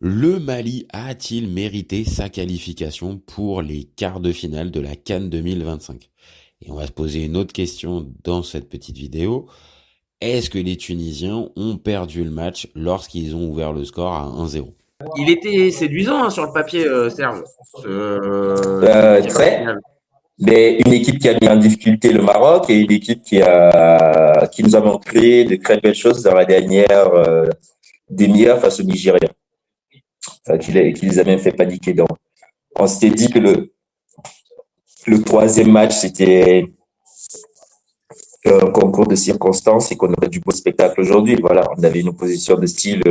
Le Mali a-t-il mérité sa qualification pour les quarts de finale de la CAN 2025? Et on va se poser une autre question dans cette petite vidéo. Est-ce que les Tunisiens ont perdu le match lorsqu'ils ont ouvert le score à 1-0? Il était séduisant sur le papier, Serge, ce quart de Très, finale. mais une équipe qui a mis en difficulté le Maroc et une équipe qui nous a montré de très belles choses dans la dernière demi-heure face au Nigeria, qui les a même fait paniquer. Donc, on s'était dit que le troisième match, c'était un concours de circonstances et qu'on aurait du beau spectacle aujourd'hui. Voilà, on avait une opposition de style.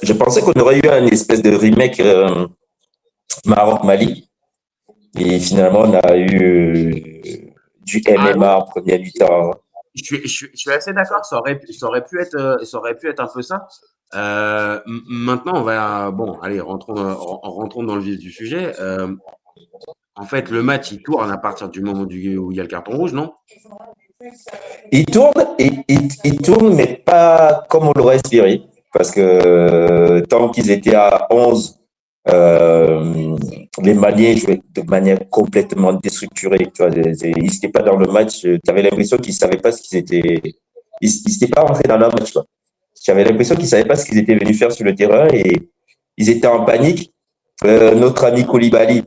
Je pensais qu'on aurait eu un espèce de remake Maroc-Mali. Et finalement, on a eu du Ah MMA oui, en première mi-temps. je suis assez d'accord, ça aurait pu être un peu ça. Maintenant, bon, allez, rentrons dans le vif du sujet. En fait, le match, il tourne à partir du moment où il y a le carton rouge, non? Ils tournent, mais pas comme on l'aurait espéré. Parce que tant qu'ils étaient à 11, les Maliens jouaient de manière complètement déstructurée. Tu vois, ils n'étaient pas dans le match. Tu avais l'impression qu'ils ne savaient pas ce qu'ils étaient. Ils n'étaient pas rentrés dans leur match. J'avais l'impression qu'ils ne savaient pas ce qu'ils étaient venus faire sur le terrain et ils étaient en panique. Notre ami Koulibaly,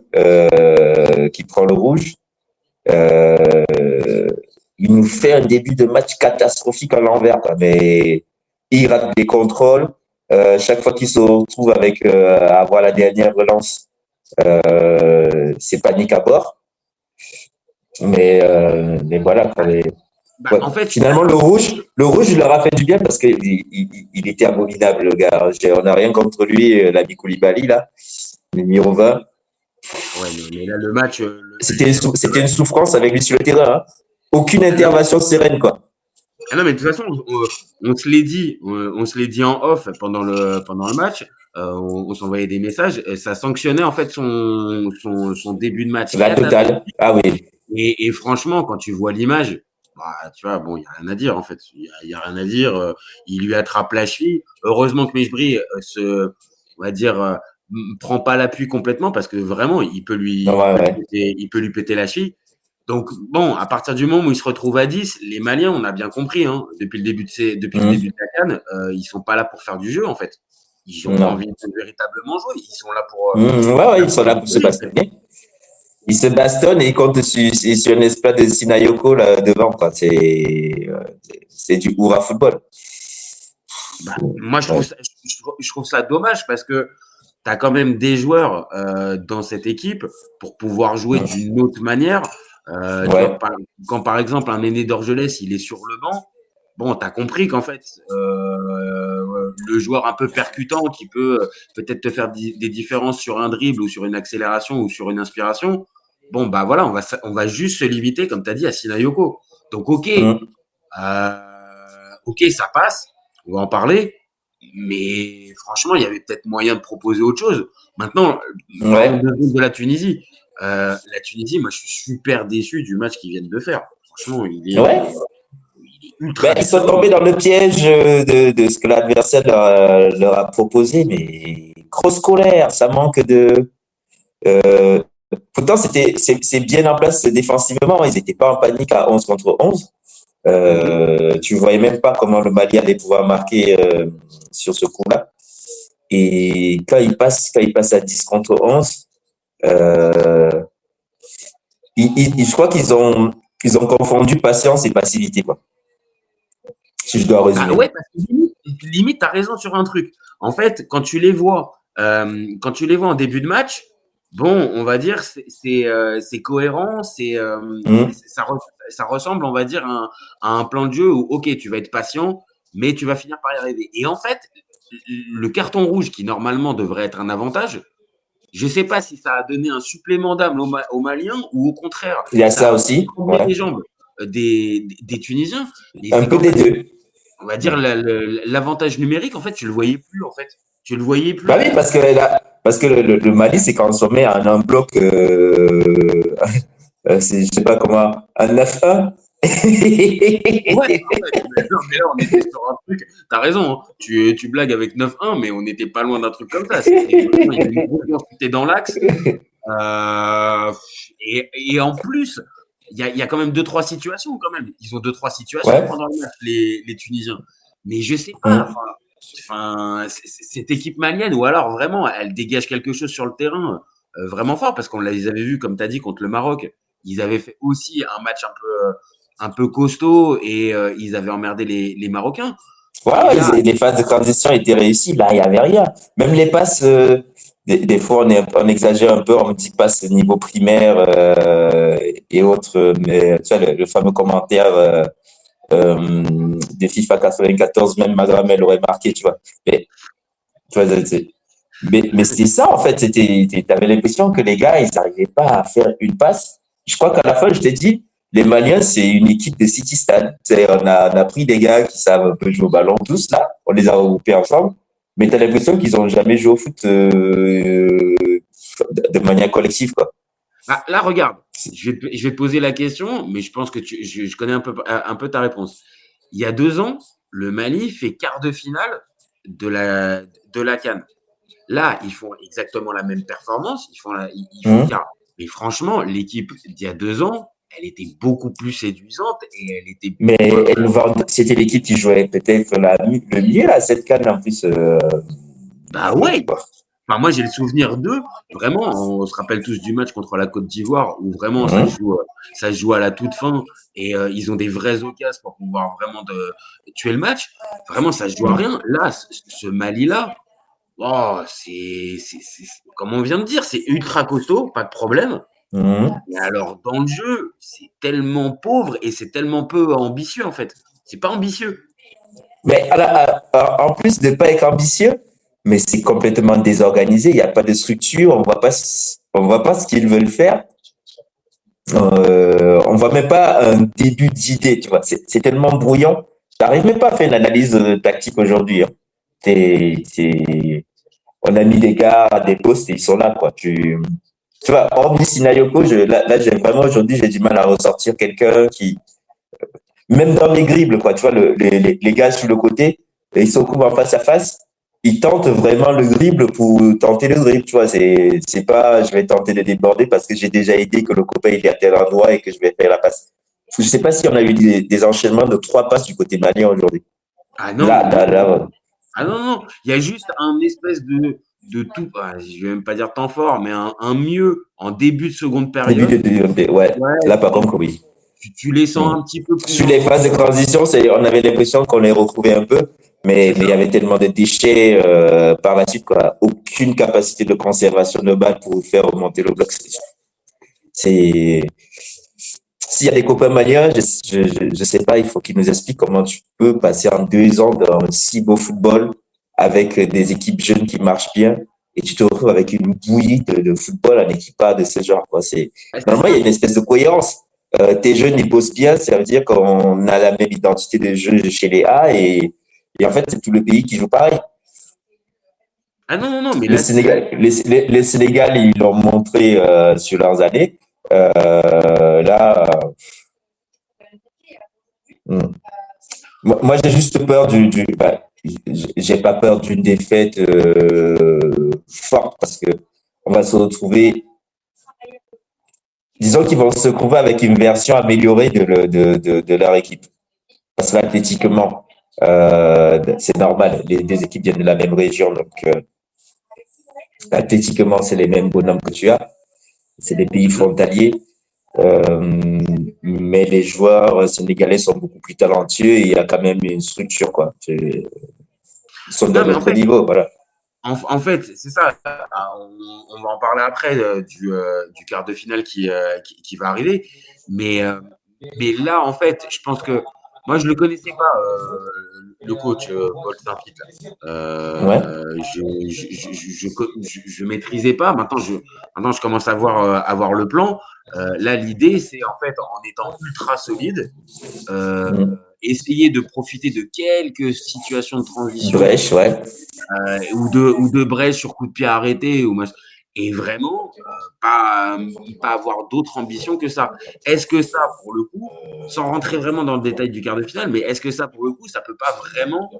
qui prend le rouge, euh, il nous fait un début de match catastrophique à l'envers, quoi. Mais il rate des contrôles. Chaque fois qu'il se retrouve avec à avoir la dernière relance, c'est panique à bord. Mais voilà, quoi, Bah, ouais. en fait, Finalement, le rouge, il leur a fait du bien parce qu'il était abominable, le gars. On n'a rien contre lui, l'ami Koulibaly, là, le numéro 20. ouais, mais là, le match, C'était une souffrance avec lui sur le terrain, hein. Aucune ah non, intervention sereine, quoi. ah non, mais de toute façon, on se l'est dit, on se l'est dit en off pendant le match. On s'envoyait des messages. Ça sanctionnait en fait son début de match La totale. catastrophique. Ah oui. Et franchement, quand tu vois l'image, bah, tu vois, bon, il y a rien à dire en fait. Il y a rien à dire. Il lui attrape la cheville. Heureusement que Mejbri on va dire, prend pas l'appui complètement parce que vraiment, il peut lui, Non, il ouais, peut lui ouais. péter, il peut lui péter la cheville. Donc bon, à partir du moment où il se retrouve à 10, les Maliens, on a bien compris, hein, depuis le début de la CAN, ils sont pas là pour faire du jeu en fait. Ils ont pas Non. envie de véritablement jouer. Ils sont là pour Ouais, ouais, faire ils sont là pour se rigoler, en fait. bastonner. Ils se bastonnent et ils comptent sur une espèce de Sinayoko là devant, quoi. C'est du hurrah football. Bah, moi, Ouais. je trouve ça dommage parce que tu as quand même des joueurs dans cette équipe pour pouvoir jouer d'une autre manière. Tu vois, Ouais. quand par exemple un Aîné d'Orgelès, il est sur le banc, bon, tu as compris qu'en fait, le joueur un peu percutant qui peut peut-être te faire des différences sur un dribble ou sur une accélération ou sur une inspiration, bon, bah voilà, on va juste se limiter, comme tu as dit, à Sinayoko. Donc, ok, ça passe, on va en parler, mais franchement, il y avait peut-être moyen de proposer autre chose. Maintenant, parlons Ouais. de la Tunisie. La Tunisie, moi, je suis super déçu du match qu'ils viennent de faire. Franchement, Ouais. il est ultra Ben, ils sont décevant. tombés dans le piège de ce que l'adversaire leur a proposé, mais grosse colère, ça manque de. euh, Pourtant, c'est bien en place défensivement. Ils n'étaient pas en panique à 11 contre 11. Mhm. Tu voyais même pas comment le Mali allait pouvoir marquer sur ce coup-là. Et quand il passe à 10 contre 11, euh, je crois qu'ils ont confondu patience et passivité, quoi, si je dois Bah résumer. ouais, parce que limite, tu as raison sur un truc. En fait, quand tu les vois en début de match, bon, on va dire, c'est cohérent, Hum, ça ressemble, on va dire, à un plan de jeu où, ok, tu vas être patient, mais tu vas finir par y arriver. Et en fait, le carton rouge qui normalement devrait être un avantage, je ne sais pas si ça a donné un supplément d'âme aux Maliens ou au contraire, Il y a ça ça a aussi, tremblé ouais. les jambes des Tunisiens. Mais Un c'est peu qu'en des fait, deux. on va dire l'avantage numérique, en fait, tu le voyais plus, en fait. Tu le voyais Bah plus. oui, parce que le Mali s'est transformé en un bloc, je sais pas comment, un 9-1. Ouais, non, mais là, on était sur un truc. T'as raison, hein. Tu blagues avec 9-1, mais on n'était pas loin d'un truc comme ça. C'était vraiment, il y avait une grosse densité dans l'axe. Euh, et en plus, il y a quand même deux, trois situations quand même. Ils ont deux, trois situations Ouais. pendant le match, les Tunisiens. Mais je sais pas, Hum. cette équipe malienne, ou alors vraiment, elle dégage quelque chose sur le terrain vraiment fort, parce qu'on les avait vus, comme tu as dit, contre le Maroc. Ils avaient fait aussi un match un peu costaud et ils avaient emmerdé les Marocains. Ouais, Et là, les phases de transition étaient réussies. Là, il n'y avait rien. Même les passes, des fois, on exagère un peu, on dit passes niveau primaire et autres. Mais tu vois, le fameux commentaire de FIFA 94, même Madame, elle aurait marqué, tu vois. Mais, tu vois, mais c'était ça, en fait. T'avais l'impression que les gars, ils n'arrivaient pas à faire une passe. Je crois qu'à la fin, je t'ai dit, les Maliens, c'est une équipe de City Stade. On a pris des gars qui savent un peu jouer au ballon, tous là. On les a regroupés ensemble. Mais tu as l'impression qu'ils n'ont jamais joué au foot de manière collective, quoi. là, regarde, je vais te poser la question, mais je pense que je connais un peu ta réponse. Il y a 2 ans, le Mali fait quart de finale de la CAN. Là, ils font exactement la même performance, ils font Hum. quart. Mais franchement, l'équipe d'il y a 2 ans, elle était beaucoup plus séduisante et elle était. Mais Enfin, c'était l'équipe qui jouait peut-être le mieux à cette canne en plus. bah ouais. Enfin, moi, j'ai le souvenir d'eux. Vraiment, on se rappelle tous du match contre la Côte d'Ivoire où vraiment Hum. ça se joue à la toute fin et ils ont des vraies occasions pour pouvoir vraiment tuer le match. Vraiment, ça se joue à Hum. rien. Là, ce Mali-là, oh, comme on vient de dire, c'est ultra costaud, pas de problème. Hum. Mais alors, dans le jeu, c'est tellement pauvre et c'est tellement peu ambitieux, en fait. C'est pas ambitieux. Mais en plus de ne pas être ambitieux, mais c'est complètement désorganisé. Il n'y a pas de structure. On voit pas ce qu'ils veulent faire. On voit même pas un début d'idée. Tu vois, c'est tellement brouillon. J'arrive même pas à faire une analyse tactique aujourd'hui, hein. On a mis des gars à des postes et ils sont là, quoi. Tu vois, hormis Sinayoko, là, j'ai vraiment aujourd'hui, j'ai du mal à ressortir quelqu'un qui, même dans les dribbles, quoi, tu vois, les gars sur le côté, ils se retrouvent en face à face, ils tentent vraiment le dribble pour tenter le dribble, tu vois, c'est pas, je vais tenter de déborder parce que j'ai déjà idée que le copain, il est à tel endroit et que je vais faire la passe. Je sais pas si on a eu des enchaînements de 3 passes du côté malien aujourd'hui. Ah non, Là, non, là, là, ah non, non. Il y a juste un espèce de tout, je vais même pas dire temps fort, mais un mieux en début de seconde début période. ouais. Ouais, Là, par contre, oui. tu les sens Mm. un petit peu plus Sur les phases de transition, on avait l'impression qu'on les retrouvait un peu, c'est mais il ça. y avait tellement de déchets par la suite, quoi. Aucune capacité de conservation de balle pour faire remonter le bloc. C'est, s'il y a des copains maliens, je sais pas, il faut qu'ils nous expliquent comment tu peux passer en 2 ans dans un si beau football avec des équipes jeunes qui marchent bien et tu te retrouves avec une bouillie de football en équipe A de ce genre, quoi. Ah, c'est Normalement, il y a ça. une espèce de cohérence. Tes jeunes, ils bossent bien, ça veut dire qu'on a la même identité de jeu chez les A et en fait, c'est tout le pays qui joue pareil. Ah non, non, non, mais Le là, Sénégal, les Sénégal, ils l'ont montré sur leurs années. Là, moi, j'ai juste peur j'ai pas peur d'une défaite forte parce que on va se retrouver, disons qu'ils vont se retrouver avec une version améliorée de leur équipe. Parce que athlétiquement, c'est normal, les deux équipes viennent de la même région, donc athlétiquement, c'est les mêmes bonhommes que tu as. C'est des pays frontaliers. Mais les joueurs sénégalais sont beaucoup plus talentueux et il y a quand même une structure, quoi. Ils sont non, d'un mais en autre fait, niveau, voilà. en fait, c'est ça. On va en parler après du quart de finale qui va arriver. Mais, euh, mais là, en fait, je pense que moi, je le connaissais pas, le coach Paul Saint-Pit. Ouais. Je maîtrisais pas. Maintenant, je commence à voir le plan. Là, l'idée, c'est en fait, en étant ultra solide, euh, Mm. essayer de profiter de quelques situations de transition Brèche, ouais. ou de brèche sur coup de pied arrêté. et vraiment pas avoir d'autres ambitions que ça. Est-ce que ça, pour le coup, sans rentrer vraiment dans le détail du quart de finale, mais est-ce que ça, pour le coup, ça peut pas vraiment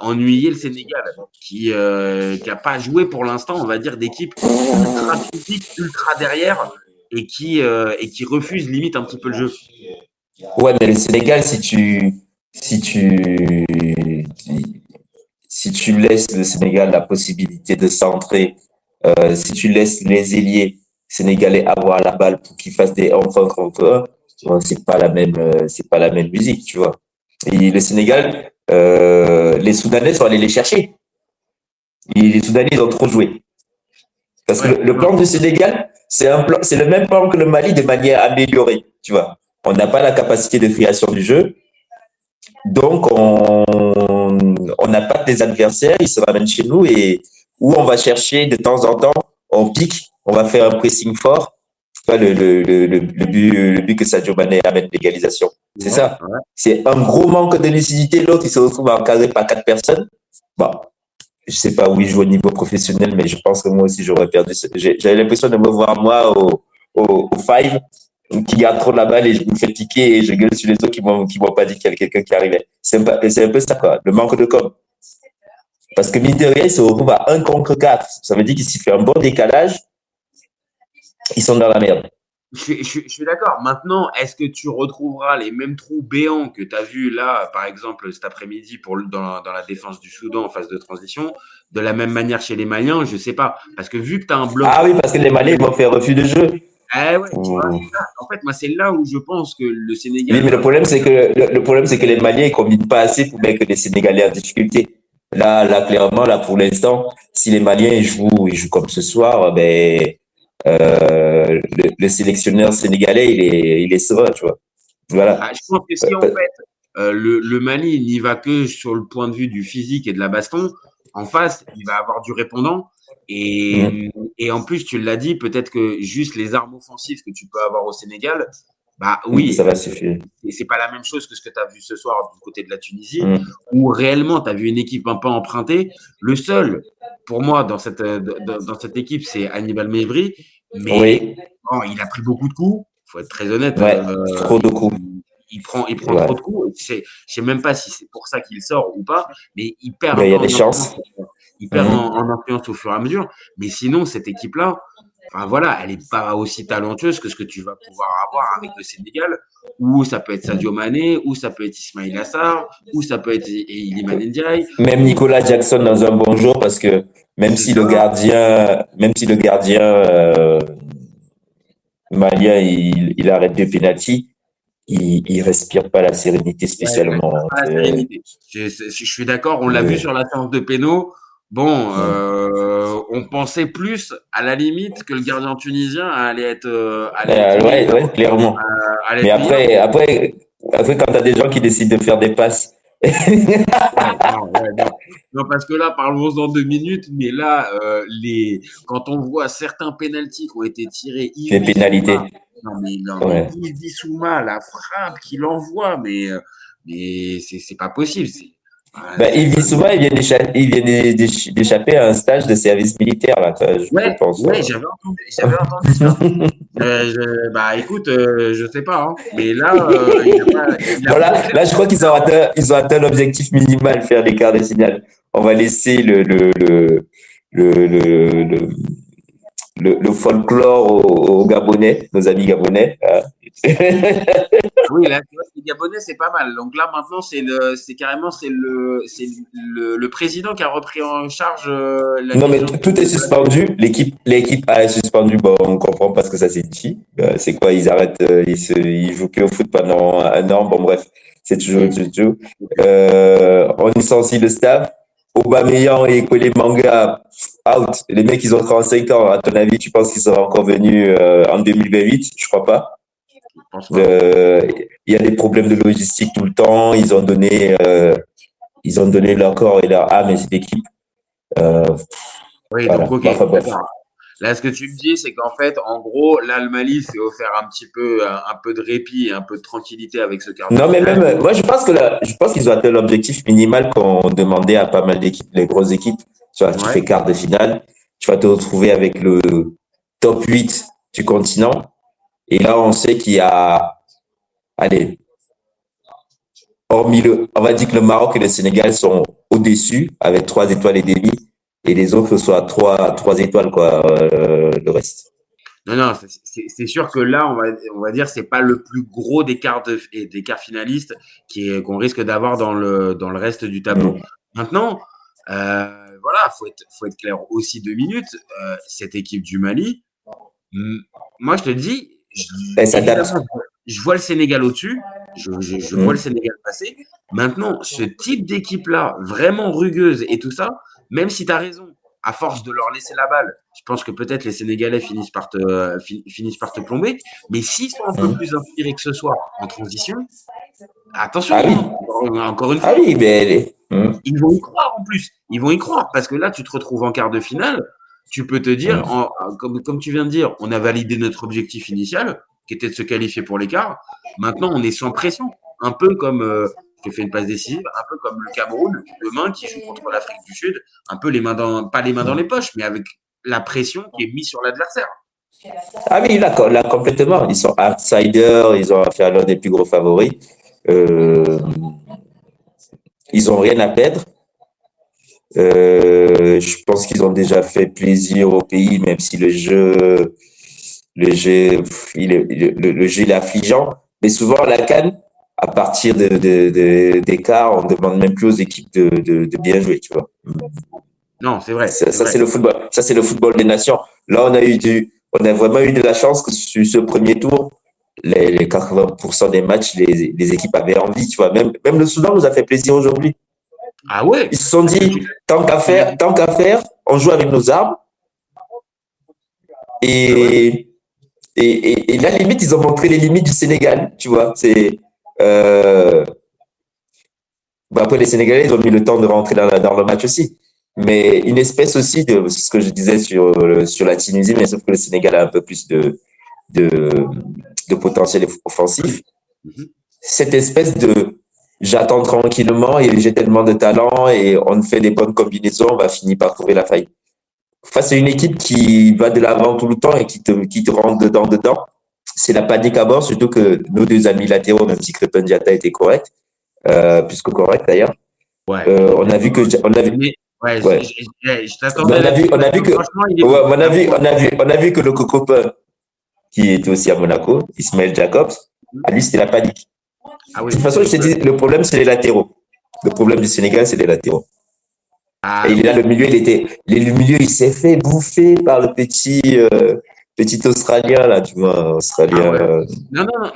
ennuyer le Sénégal, qui a pas joué pour l'instant, on va dire, d'équipe ultra physique, ultra derrière, et qui refuse limite un petit peu le jeu. Ouais, mais le Sénégal, si tu, si tu laisses le Sénégal la possibilité de centrer, si tu laisses les ailiers sénégalais avoir la balle pour qu'ils fassent des 1 contre 1, bon, c'est pas la même musique, tu vois. Et le Sénégal, les Soudanais sont allés les chercher. Et les Soudanais, ils ont trop joué. Parce que le plan du Sénégal, c'est le même plan que le Mali de manière améliorée, tu vois. On n'a pas la capacité de création du jeu. Donc, on n'a pas des adversaires, ils se ramènent chez nous et où on va chercher de temps en temps, on pique, on va faire un pressing fort. Le but que Sadio Mané amène l'égalisation. C'est ça. Ouais. C'est un gros manque de lucidité. L'autre, il se retrouve encadré par 4 personnes. Bon, je sais pas où il joue au niveau professionnel, mais je pense que moi aussi, j'aurais perdu. J'avais l'impression de me voir, moi, au five, qui garde trop la balle et je me fais piquer et je gueule sur les autres qui m'ont pas dit qu'il y avait quelqu'un qui arrivait. C'est un peu ça, quoi. Le manque de com. Parce que mine de rien, il se retrouve à 1 contre 4. Ça veut dire qu'il s'y fait un bon décalage. Ils sont dans la merde. Je suis d'accord. Maintenant, est-ce que tu retrouveras les mêmes trous béants que tu as vus là, par exemple, cet après-midi dans la défense du Soudan en phase de transition, de la même manière chez les Maliens? Je sais pas. Parce que vu que tu as un bloc. Ah oui, parce que les Maliens vont faire refus de jeu. Ah ouais, tu vois, en fait, moi, c'est là où je pense que le Sénégal. Oui, mais le problème, c'est que les Maliens, ils combinent pas assez pour mettre les Sénégalais en difficulté. Là, clairement, là, pour l'instant, si les Maliens, ils jouent comme ce soir, ben, le sélectionneur sénégalais, il est serein, tu vois. Voilà. Ah, je pense que si, en fait, le Mali n'y va que sur le point de vue du physique et de la baston, en face, il va avoir du répondant. Et en plus, tu l'as dit, peut-être que juste les armes offensives que tu peux avoir au Sénégal, bah oui, ça va suffire. C'est pas la même chose que ce que tu as vu ce soir du côté de la Tunisie, où réellement tu as vu une équipe un peu empruntée. Le seul, pour moi, dans cette équipe, c'est Hannibal Mejbri, mais oui. Bon, il a pris beaucoup de coups, il faut être très honnête. Ouais, trop de coups. Il prend trop de coups. Je sais même pas si c'est pour ça qu'il sort ou pas, mais il perd il y a des chances. Il perd en influence au fur et à mesure. Mais sinon, cette équipe-là, enfin voilà, elle n'est pas aussi talentueuse que ce que tu vas pouvoir avoir avec le Sénégal, où ça peut être Sadio Mané, où ça peut être Ismaïl Assar, où ça peut être Iliman Ndiaye. Même Nicolas Jackson dans un bon jour, parce que même si le gardien malien, il arrête 2 pénaltys, il respire pas la sérénité spécialement. Ouais, la sérénité. Je suis d'accord, on l'a vu sur la séance de pénaux. Bon, on pensait plus, à la limite, que le gardien tunisien allait être. Ouais, clairement. Mais après, quand tu as des gens qui décident de faire des passes. Non, parce que là, parlons-en 2 minutes, mais là, quand on voit certains pénaltys qui ont été tirés, les pénalités. Mais Yves Bissouma, la frappe qu'il envoie, mais c'est pas possible. Yves Bissouma, il vient d'échapper à un stage de service militaire, là, je pense. Ouais, j'avais entendu ça. Écoute, je sais pas, hein, mais là, là, je crois qu'ils ont atteint l'objectif minimal, faire les quarts de finale. On va laisser le folklore aux Gabonais, nos amis Gabonais. Oui, là, tu vois, les Gabonais, c'est pas mal. Donc là, maintenant, c'est le président qui a repris en charge Non, mais tout est suspendu. L'équipe a suspendu. Bon, on comprend pas ce que ça signifie. C'est quoi? Ils arrêtent, ils jouent plus au foot pendant 1 an. Bon, bref, c'est toujours. On licencie le staff. Aubameyang et Kole Manga out. Les mecs, ils ont 35 ans. À ton avis, tu penses qu'ils seront encore venus en 2028? Je crois pas. Il y a des problèmes de logistique tout le temps. Ils ont donné leur corps et leur âme à cette équipe. Oui, voilà. Donc, ok. Là, ce que tu me dis, c'est qu'en fait, en gros, là, le Mali s'est offert un peu de répit et un peu de tranquillité avec ce quart de finale. Non, mais même, moi, je pense qu'ils ont atteint l'objectif minimal qu'on demandait à pas mal d'équipes, les grosses équipes. Tu vois, tu fais quart de finale, tu tu vas te retrouver avec le top 8 du continent. Et là, on sait qu'il y a, allez, hormis on va dire que le Maroc et le Sénégal sont au-dessus avec 3 étoiles et demie, et les autres sont à 3 étoiles, quoi, le reste. Non, c'est sûr que là, on va dire, c'est pas le plus gros des quarts finalistes qu'on risque d'avoir dans le reste du tableau. Maintenant, voilà, faut être clair aussi 2 minutes. Cette équipe du Mali, moi, je te le dis, je vois le Sénégal au-dessus. Je vois le Sénégal passer. Maintenant, ce type d'équipe-là, vraiment rugueuse et tout ça, même si tu as raison, à force de leur laisser la balle, je pense que peut-être les Sénégalais finissent par te plomber. Mais s'ils sont un peu plus inspirés que ce soit en transition, attention, encore une fois. Ah oui, mais ils vont y croire en plus. Ils vont y croire parce que là, tu te retrouves en quart de finale. Tu peux te dire, comme tu viens de dire, on a validé notre objectif initial, qui était de se qualifier pour l'écart. Maintenant, on est sans pression. Un peu comme, qui fait une passe décisive, un peu comme le Cameroun, demain, qui joue contre l'Afrique du Sud, un peu pas les mains dans les poches, mais avec la pression qui est mise sur l'adversaire. Ah oui, là, complètement. Ils sont outsiders, ils ont affaire à l'un des plus gros favoris. Ils ont rien à perdre. Je pense qu'ils ont déjà fait plaisir au pays, même si le jeu est affligeant. Mais souvent, à la CAN, à partir d'écart, on ne demande même plus aux équipes de bien jouer, tu vois. Non, c'est vrai. Ça, c'est le football. Ça, c'est le football des nations. Là, on a vraiment eu de la chance que sur ce premier tour, les 80% des matchs, les équipes avaient envie, tu vois. Même le Soudan nous a fait plaisir aujourd'hui. Ah ouais. Ils se sont dit, tant qu'à faire, on joue avec nos armes. Et là, limite, ils ont montré les limites du Sénégal, tu vois. Après, les Sénégalais, ils ont mis le temps de rentrer dans le match aussi. Mais une espèce aussi de ce que je disais sur la Tunisie, mais sauf que le Sénégal a un peu plus de potentiel offensif. Cette espèce de j'attends tranquillement et j'ai tellement de talent et on fait des bonnes combinaisons, on va finir par trouver la faille. Face à une équipe qui va de l'avant tout le temps et qui te rentre dedans, c'est la panique à bord, surtout que nos 2 amis latéraux, même si Crépin Diatta était correct, plus que correct d'ailleurs, on a vu que... Ouais, ouais. Je t'attendais. On a vu que le copain qui était aussi à Monaco, Ismaël Jacobs, à lui, c'était la panique. Ah oui, de toute façon, je t'ai dit, le problème, c'est les latéraux. Le problème du Sénégal, c'est les latéraux. Et il est là, le milieu, il s'est fait bouffer par le petit Australien, là, tu vois, Australien. Ah ouais.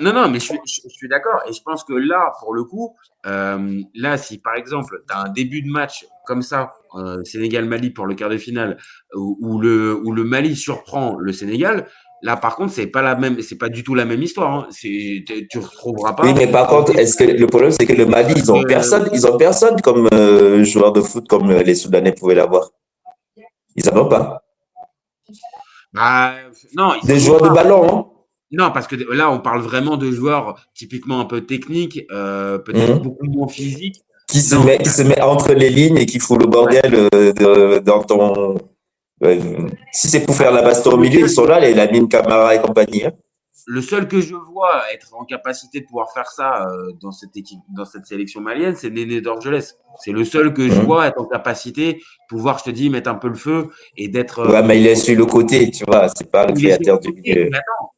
Non, mais je suis d'accord. Et je pense que là, pour le coup, là, si par exemple, tu as un début de match comme ça, Sénégal-Mali pour le quart de finale, où le Mali surprend le Sénégal, là, par contre, c'est pas du tout la même histoire. Hein. Tu retrouveras pas. Oui, mais par contre, est-ce que le problème, c'est que le Mali, ils ont personne comme joueur de foot comme les Soudanais pouvaient l'avoir. Ils n'en ont pas. Non, des joueurs de ballon, hein. Non, parce que là, on parle vraiment de joueurs typiquement un peu techniques, peut-être beaucoup moins physiques. Qui se met entre les lignes et qui fout le bordel dans ton... si c'est pour faire la baston au milieu, ils sont là, les Lamine Camara et compagnie. Hein. Le seul que je vois être en capacité de pouvoir faire ça dans cette équipe, dans cette sélection malienne, c'est Néné Dorgelès. C'est le seul que je vois être en capacité de pouvoir, je te dis, mettre un peu le feu et d'être. Ouais, mais il est sur le côté, tu vois, c'est pas le créateur du milieu.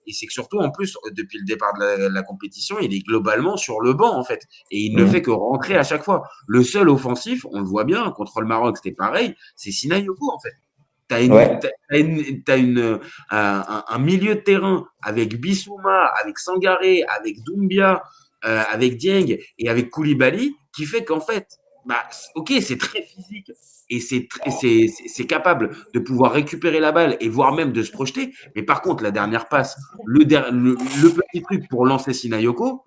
Et c'est que surtout, en plus, depuis le départ de la compétition, il est globalement sur le banc, en fait. Et il ne fait que rentrer à chaque fois. Le seul offensif, on le voit bien, contre le Maroc, c'était pareil, c'est Sinayogo, en fait. T'as un milieu de terrain avec Bissouma, avec Sangaré, avec Doumbia, avec Dieng et avec Koulibaly qui fait qu'en fait, ok, c'est très physique et c'est capable de pouvoir récupérer la balle et voire même de se projeter. Mais par contre, la dernière passe, le petit truc pour lancer Sinayoko,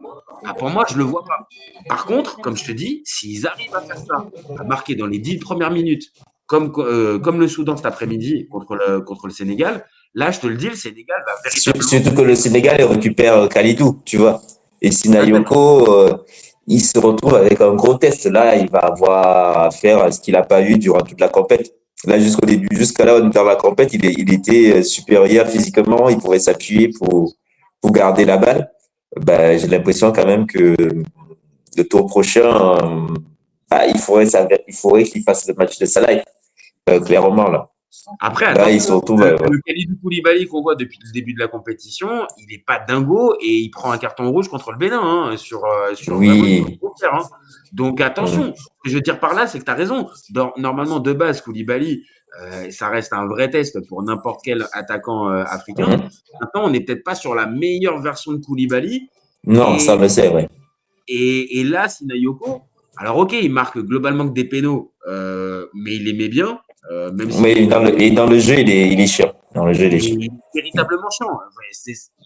pour moi, je le vois pas. Par contre, comme je te dis, s'ils arrivent à faire ça, à marquer dans les 10 premières minutes, comme le Soudan cet après-midi contre le Sénégal, là, je te le dis, le Sénégal va véritablement... Surtout que le Sénégal récupère Khalidou, tu vois. Et Sinayoko, il se retrouve avec un gros test. Là, il va avoir à faire ce qu'il n'a pas eu durant toute la compète. Là, jusqu'au début, jusqu'à là, dans la compète, il était supérieur physiquement, il pourrait s'appuyer pour garder la balle. Ben, j'ai l'impression quand même que le tour prochain, il faudrait qu'il fasse le match de Salah, clairement, là. Après, Là, il se attention, retrouve. le Kalidou Koulibaly qu'on voit depuis le début de la compétition, il n'est pas dingo et il prend un carton rouge contre le Bénin sur vraiment une Oui. grosse affaire, hein. Donc attention, ce que je veux dire par là, c'est que tu as raison. Normalement, de base, Koulibaly, ça reste un vrai test pour n'importe quel attaquant africain. Mhm. Maintenant, on n'est peut-être pas sur la meilleure version de Koulibaly. Non, ça Et, me sert, ouais. et là, Sinayoko, alors ok, il marque globalement que des pénaux, mais il les met bien. Même si Mais dans le jeu, il est chiant. Dans le jeu, il est chiant. il est véritablement chiant.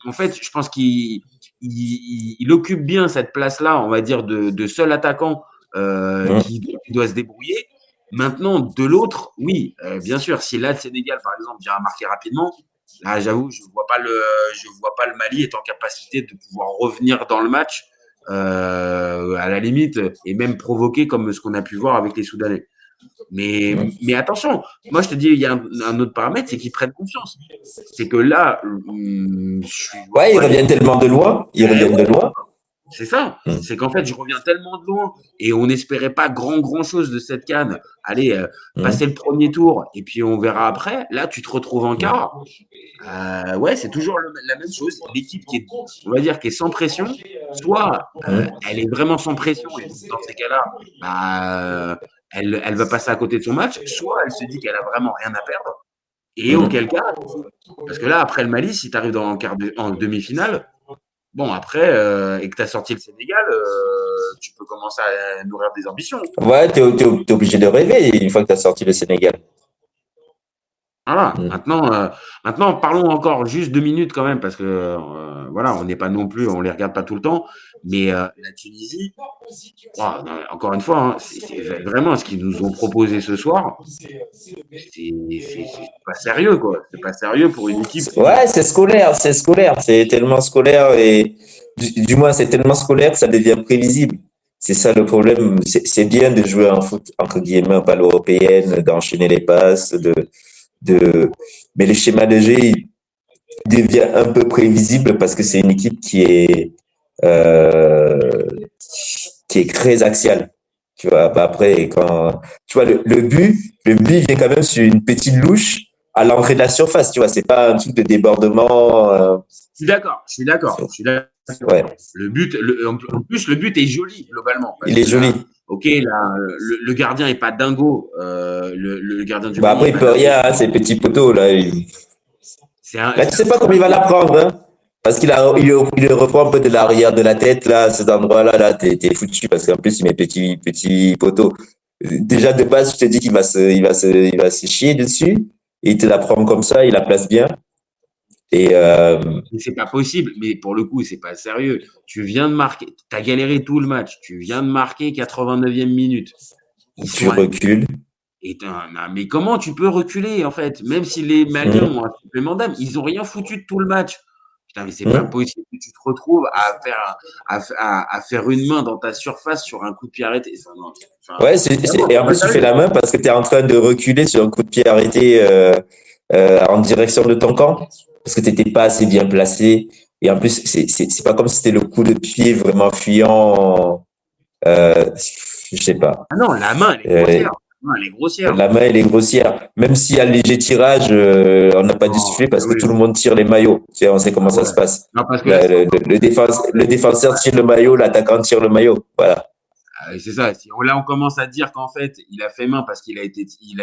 En fait, je pense qu'il occupe bien cette place-là, on va dire, de seul attaquant Mhm. qui doit se débrouiller. Maintenant, de l'autre, oui, bien sûr, si là, le Sénégal, par exemple, vient à marquer rapidement, là, j'avoue, je vois pas le Mali être en capacité de pouvoir revenir dans le match à la limite et même provoquer comme ce qu'on a pu voir avec les Soudanais. Mais attention, moi je te dis, il y a un autre paramètre, c'est qu'ils prennent confiance. C'est que là, Ouais, il ouais, revient tellement de loin. Il revient de ouais, loin. c'est ça. Mhm. C'est qu'en fait, je reviens tellement de loin et on n'espérait pas grand chose de cette CAN. Allez, passer le premier tour et puis on verra après. Là, tu te retrouves en quart. Ouais, c'est toujours la même chose. L'équipe qui est, on va dire, qui est sans pression, soit Mhm. elle est vraiment sans pression et donc dans ces cas-là, elle va passer à côté de son match, soit elle se dit qu'elle a vraiment rien à perdre. Et auquel Mhm. cas, parce que là, après le Mali, si tu arrives en demi-finale, bon, après, et que tu as sorti le Sénégal, tu peux commencer à nourrir des ambitions. Ouais, t'es obligé de rêver une fois que tu as sorti le Sénégal. Voilà. Mhm. Maintenant, parlons encore juste 2 minutes quand même, parce que voilà, on n'est pas non plus, on les regarde pas tout le temps. Mais la Tunisie, oh, non, encore une fois, hein, c'est vraiment ce qu'ils nous ont proposé ce soir. C'est pas sérieux, quoi. C'est pas sérieux pour une équipe qui. Ouais, c'est scolaire, c'est tellement scolaire et du moins c'est tellement scolaire que ça devient prévisible. C'est ça le problème. C'est bien de jouer en foot, entre guillemets, en balle européenne, d'enchaîner les passes, de, mais le schéma de jeu, il devient un peu prévisible parce que c'est une équipe euh, qui est très axiale. Tu vois, bah après, quand, tu vois, le but vient quand même sur une petite louche à l'entrée de la surface, tu vois, c'est pas un truc de débordement, Je suis d'accord, je suis d'accord, je suis d'accord. ouais, En plus, le but est joli globalement, parce il que est joli. là, ok, là, le gardien est pas dingo, le gardien du Bah Mali est après, il pas peut dingo. rien, hein, ces petits poteaux, là. Là, tu sais pas C'est comment un il va peu. la prendre, hein. Parce il reprend un peu de l'arrière de la tête, là, cet endroit-là, là, t'es foutu, parce qu'en plus, il met petit poteau. Déjà, de base, je te dis il va se chier dessus, et il te la prend comme ça, il la place bien. Et, Mais c'est pas possible. Mais pour le coup, c'est pas sérieux. Tu viens de marquer, tu as galéré tout le match. Tu viens de marquer 89e minute. Ils tu sont à. recules. Mais comment tu peux reculer en fait? Même si les Maliens Hum, ont un supplément d'âme, ils ont rien foutu de tout le match. Putain, mais c'est pas hum. possible que tu te retrouves à faire une main dans ta surface sur un coup de pied arrêté. Enfin, Ouais, vraiment, et c'est en pas plus, tu fais sérieux. la main parce que tu es en train de reculer sur un coup de pied arrêté en direction de ton camp, parce que tu n'étais pas assez bien placé. Et en plus, c'est pas comme si c'était le coup de pied vraiment fuyant. Je sais pas. Ah non, la main, elle est Euh, grossière. La main, elle est grossière. la main, elle est grossière. Même s'il y a le léger tirage, on n'a pas dû Non, siffler parce que oui. tout le monde tire les maillots. Tu sais, on sait comment Ah ça ouais. se passe. Non, parce que là, Le défenseur tire le maillot, l'attaquant tire le maillot. Voilà. c'est ça. Si là, on commence à dire qu'en fait, il a fait main parce il a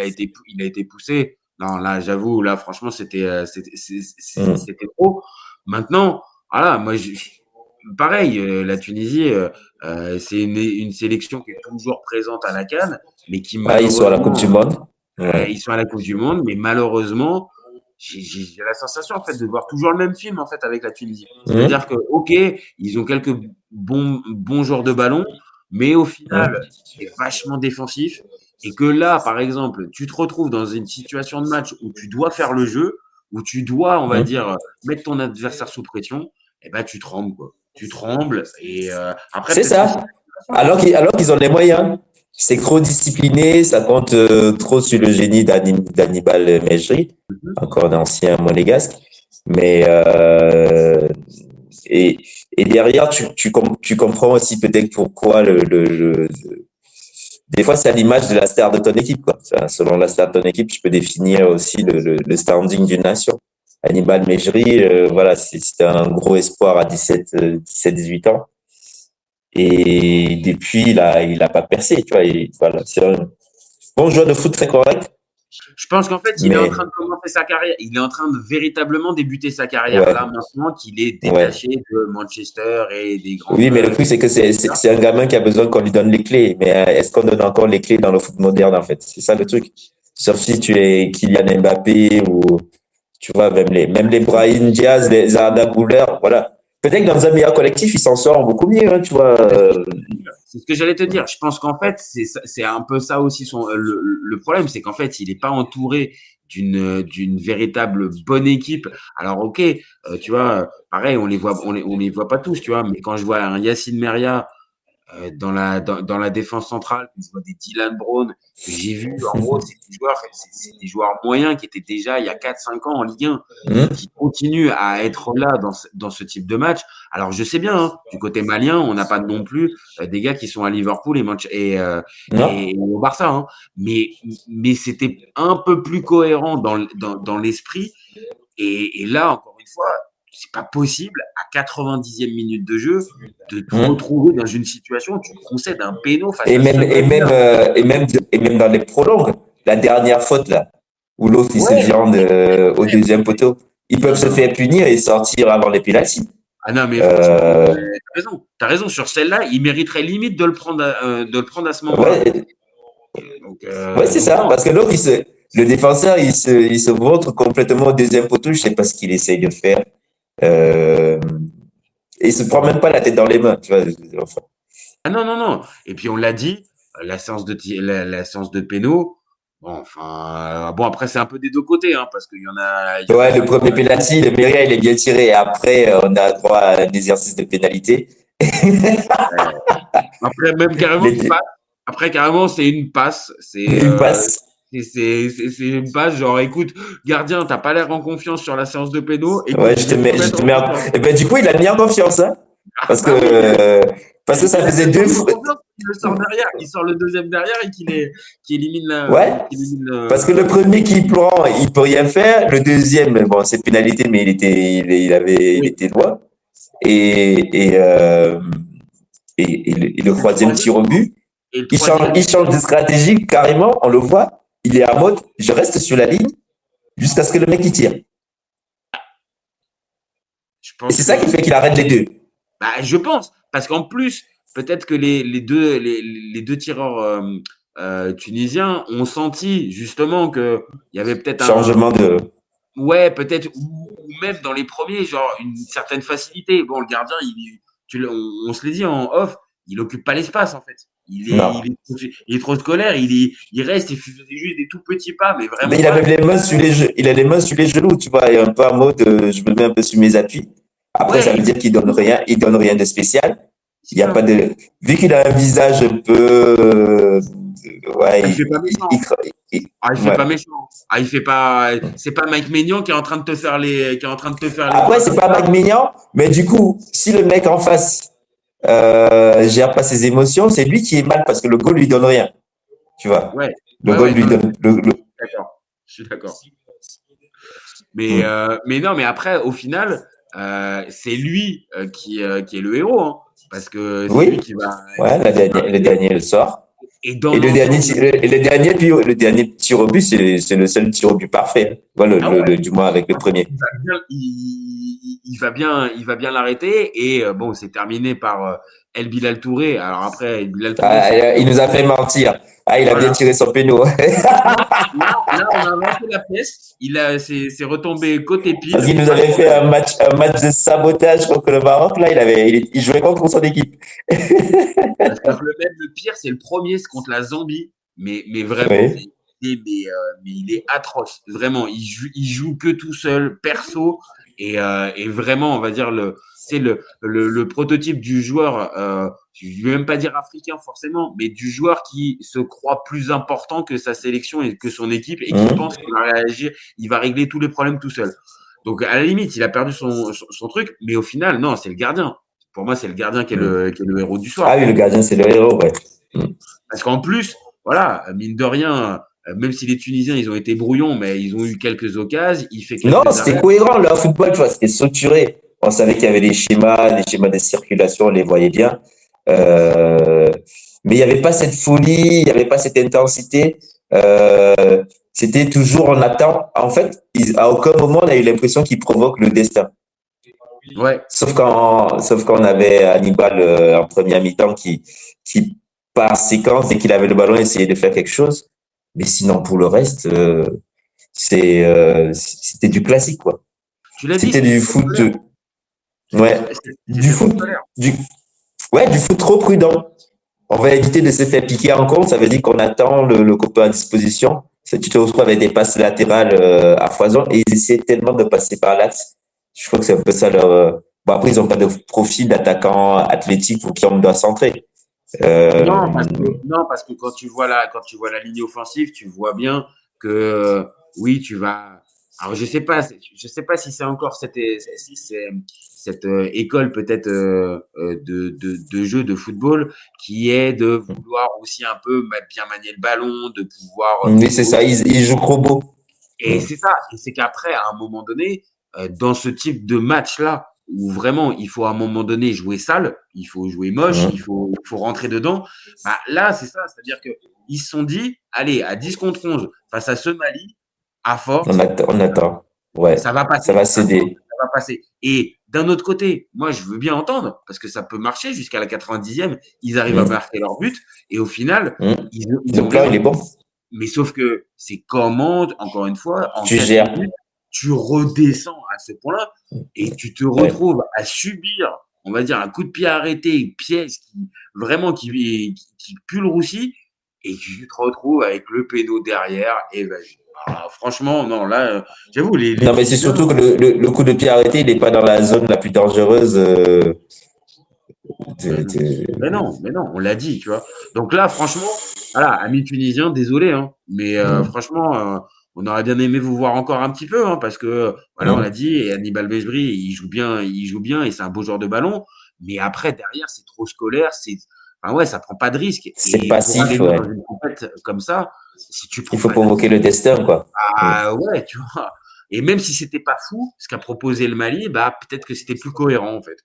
été poussé. Non, là, j'avoue, là, franchement, Hum, c'était trop. Maintenant, voilà, moi, pareil, la Tunisie, c'est une sélection qui est toujours présente à la CAN, mais qui Ah, ils sont à la Coupe malheureusement, du Monde. Ouais. ils sont à la Coupe du Monde, mais malheureusement, j'ai la sensation en fait de voir toujours le même film en fait avec la Tunisie. Hum, C'est-à-dire que ok, ils ont quelques bons joueurs de ballon, mais au final, hum, c'est vachement défensif. Et que là, par exemple, tu te retrouves dans une situation de match où tu dois faire le jeu, où tu dois, on va hum. dire, mettre ton adversaire sous pression, et ben tu trembles quoi. Tu trembles et après C'est peut-être que c'est ça. Alors qu'ils ont les moyens. c'est trop discipliné, ça compte trop sur le génie d'Hannibal Mejbri, encore un ancien monégasque. Mais et, et derrière, tu comprends aussi peut-être pourquoi des fois, c'est à l'image de la star de ton équipe, quoi. Selon la star de ton équipe, tu peux définir aussi le standing d'une nation. Hannibal Mejbri, voilà, c'était un gros espoir à 18 ans. Et depuis, il a pas percé, tu vois. Voilà, c'est un bon joueur de foot très correct. Je pense qu'en fait, il est en train de commencer sa carrière. Il est en train de véritablement débuter sa carrière là maintenant qu'il est détaché de Manchester et des grands. Oui, mais le truc, c'est que c'est un gamin qui a besoin qu'on lui donne les clés. Mais est-ce qu'on donne encore les clés dans le foot moderne, en fait? C'est ça le truc. Sauf si tu es Kylian Mbappé ou, tu vois, même les Brahim Diaz, les Arda Güler, voilà. Peut-être que dans un meilleur collectif, il s'en sort beaucoup mieux, hein, tu vois. C'est ce que j'allais te dire. Je pense qu'en fait, c'est un peu ça aussi le problème, c'est qu'en fait, il n'est pas entouré d'une véritable bonne équipe. Alors ok, tu vois, pareil, on les voit pas tous, tu vois, mais quand je vois un Yacine Meria dans la défense centrale, je vois des Dylan Brown que j'ai vu, en gros, c'est des joueurs moyens qui étaient déjà il y a 4-5 ans en Ligue 1 et qui continuent à être là dans ce type de match. Alors je sais bien, hein, du côté malien, on n'a pas non plus des gars qui sont à Liverpool et au Barça, hein, mais c'était un peu plus cohérent dans l'esprit. Et là, encore une fois, c'est pas possible à 90e minute de jeu de te retrouver dans une situation où tu concèdes un péno face à même dans les prolongues, la dernière faute là, où l'autre il se viande au deuxième poteau, ils peuvent se faire punir et sortir avant les pénaltys. Ah non, mais franchement, t'as raison. Sur celle-là, il mériterait limite de le prendre à ce moment-là. Ouais, c'est ça, parce que l'autre, le défenseur, il se montre complètement au deuxième poteau, je sais pas ce qu'il essaye de faire. Il se prend même pas la tête dans les mains, tu vois. Enfin. Ah non. Et puis on l'a dit, la séance de péno. Bon, enfin, après c'est un peu des deux côtés, hein, parce qu'il y en a. Le premier penalty, le Meria, il est bien tiré. Et après, on a droit à un exercice de pénalité. Après, même carrément, après carrément, c'est une passe. C'est une passe. C'est une passe, genre, écoute, gardien, t'as pas l'air en confiance sur la séance de péno. Ouais, je te mets Et ben, du coup, il a mis en confiance, hein. Parce que ça faisait 2 fois. Il le sort derrière, il sort le deuxième derrière et qui élimine la. Ouais. Parce que le premier qui prend, il peut rien faire. Le deuxième, bon, c'est pénalité, mais il était loin. Et le troisième tir au but, il change de stratégie carrément, on le voit. Il est en mode, je reste sur la ligne jusqu'à ce que le mec il tire. Et c'est ça qui fait qu'il arrête les deux. Bah, je pense, parce qu'en plus, peut-être que les deux tireurs tunisiens ont senti justement qu'il y avait peut-être changement de. Ouais, peut-être, ou même dans les premiers, genre une certaine facilité. Bon, le gardien, on se l'est dit en off, il occupe pas l'espace en fait. Il est trop scolaire, il reste, il fait juste des tout petits pas, mais vraiment. Mais il a même les mains sur les mains sur les genoux, tu vois, il est un peu en mode, je me mets un peu sur mes appuis. Après, ça veut dire qu'il donne rien de spécial. Il y a pas de, vu qu'il a un visage un peu, il fait pas méchant. Il fait pas méchant. Il fait pas, c'est pas Mike Maignan qui est en train de te faire les, Après, c'est pas Mike Maignan, mais du coup, si le mec en face, gère pas ses émotions, c'est lui qui est mal parce que le goal lui donne rien. Tu vois. Ouais. Le goal lui donne. D'accord. Je suis d'accord. Mais non, mais après, au final, c'est lui qui est le héros, hein, parce que c'est lui qui va. Ouais, le dernier le sort. Et le dernier tir au but, c'est le seul tir au but parfait. Voilà, du moins avec le premier. Il va bien l'arrêter et bon, c'est terminé par El Bilal Touré. Alors après, El Bilal Touré, il nous a fait mentir. Il a bien tiré son péno. Là, on a inventé la pièce. C'est retombé côté pile. Parce qu'il nous avait fait un match de sabotage contre le Maroc. Là, il jouait contre son équipe. Le pire, c'est le premier, c'est contre la Zambie. Mais vraiment, mais il est atroce. Vraiment, il joue que tout seul, perso. Et vraiment, on va dire, c'est le prototype du joueur je vais même pas dire africain forcément, mais du joueur qui se croit plus important que sa sélection et que son équipe et qui pense qu'il va réagir, il va régler tous les problèmes tout seul. Donc, à la limite, il a perdu son truc, mais au final, non, c'est le gardien. Pour moi, c'est le gardien qui est le héros du soir. Ah oui, le gardien, c'est le héros, ouais. Parce qu'en plus, voilà, mine de rien, même si les Tunisiens, ils ont été brouillons, mais ils ont eu quelques occasions, il fait quelques Non, c'était arrêts. cohérent, leur football, tu vois, c'était structuré. On savait qu'il y avait des schémas de circulation, on les voyait bien. Mais il n'y avait pas cette folie, il n'y avait pas cette intensité. C'était toujours en attente. En fait, à aucun moment, on a eu l'impression qu'ils provoquent le destin. Ouais. Sauf quand on avait Hannibal en première mi-temps qui, par séquence, dès qu'il avait le ballon, essayait de faire quelque chose. Mais sinon, pour le reste, c'était du classique, quoi. Tu l'as dit, C'était du foot. Ouais. Du foot. Du foot trop prudent. On va éviter de se faire piquer en compte. Ça veut dire qu'on attend le copain à disposition. Tu te retrouves avec des passes latérales à foison et ils essaient tellement de passer par l'axe. Je crois que c'est un peu ça leur. Bon, après, ils n'ont pas de profil d'attaquant athlétique pour qui on doit centrer. Non, parce que quand tu vois la ligne offensive, tu vois bien que oui, tu vas. Alors je sais pas si c'est encore cette école peut-être de jeu de football qui est de vouloir aussi un peu bien manier le ballon, de pouvoir. Oui, c'est ça. Ils jouent gros beau. Et c'est ça. Et c'est qu'après, à un moment donné, dans ce type de match-là, où vraiment il faut à un moment donné jouer sale, il faut jouer moche, il faut rentrer dedans, bah, là, c'est ça. C'est-à-dire qu'ils se sont dit, allez, à 10 contre 11, face à ce Mali, à force, On attend. Ouais. ça va passer. Ça va céder. Ça va passer. Et d'un autre côté, moi, je veux bien entendre, parce que ça peut marcher jusqu'à la 90e, ils arrivent à marquer leur but, et au final, ils le plan, il est bon. Mais sauf que c'est comment, encore une fois, en tu 4 gères. minutes, tu redescends à ce point-là et tu te retrouves à subir, on va dire, un coup de pied arrêté, piège qui pue le roussi, et tu te retrouves avec le péno derrière. Et ben, franchement, non, là, j'avoue, Non, mais c'est surtout que le coup de pied arrêté, il n'est pas dans la zone la plus dangereuse. Mais non, on l'a dit, tu vois. Donc là, franchement, voilà, amis tunisiens, désolé, hein, mais franchement, on aurait bien aimé vous voir encore un petit peu, hein, parce que voilà, on l'a dit, et Hannibal Mejbri, il joue bien, et c'est un beau joueur de ballon. Mais après, derrière, c'est trop scolaire, enfin ouais, ça prend pas de risque. C'est Et passif, pour aller ouais. dans une compète comme ça, si tu prends Il faut pas de provoquer le destin, quoi. ah ouais, tu vois. Et même si c'était pas fou, ce qu'a proposé le Mali, bah peut-être que c'était plus cohérent en fait.